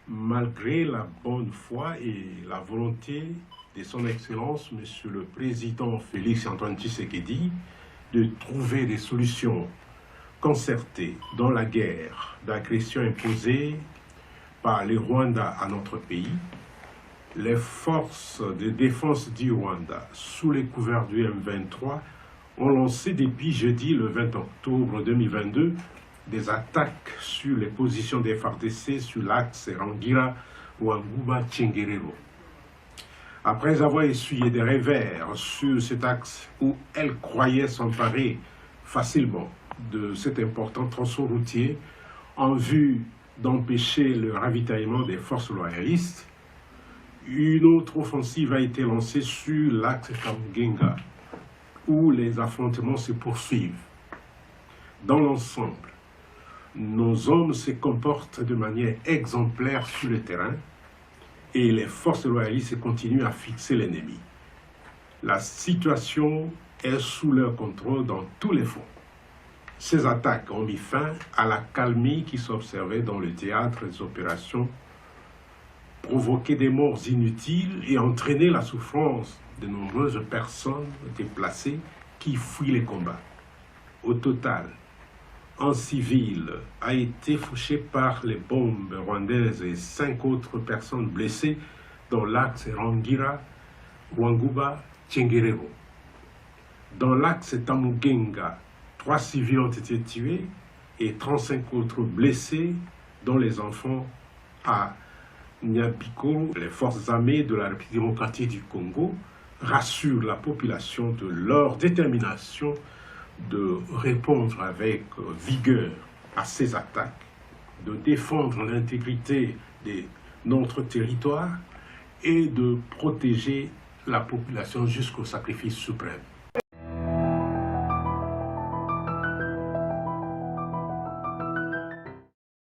Malgré la bonne foi et la volonté de son Excellence, Monsieur le Président Félix-Antoine Tshisekedi, de trouver des solutions concertées dans la guerre d'agression imposée par le Rwanda à notre pays, les forces de défense du Rwanda, sous les couverts du M23, ont lancé depuis jeudi le 20 octobre 2022 des attaques sur les positions des FARDC sur l'axe Rangira-Wanguba-Tchengerero. Après avoir essuyé des revers sur cet axe où elles croyaient s'emparer facilement de cet important tronçon routier en vue d'empêcher le ravitaillement des forces loyalistes, une autre offensive a été lancée sur l'axe Kamugenga, où les affrontements se poursuivent. Dans l'ensemble, nos hommes se comportent de manière exemplaire sur le terrain et les forces loyalistes continuent à fixer l'ennemi. La situation est sous leur contrôle dans tous les fronts. Ces attaques ont mis fin à la calmie qui s'observait dans le théâtre des opérations, provoqué des morts inutiles et entraîné la souffrance de nombreuses personnes déplacées qui fuient les combats. Au total, un civil a été fauché par les bombes rwandaises et 5 autres personnes blessées dans l'axe Rangira-Wanguba-Tchengerero. Dans l'axe Tamugenga, 3 civils ont été tués et 35 autres blessés, dont les enfants à Nyabiko. Les forces armées de la République démocratique du Congo rassurent la population de leur détermination de répondre avec vigueur à ces attaques, de défendre l'intégrité de notre territoire et de protéger la population jusqu'au sacrifice suprême.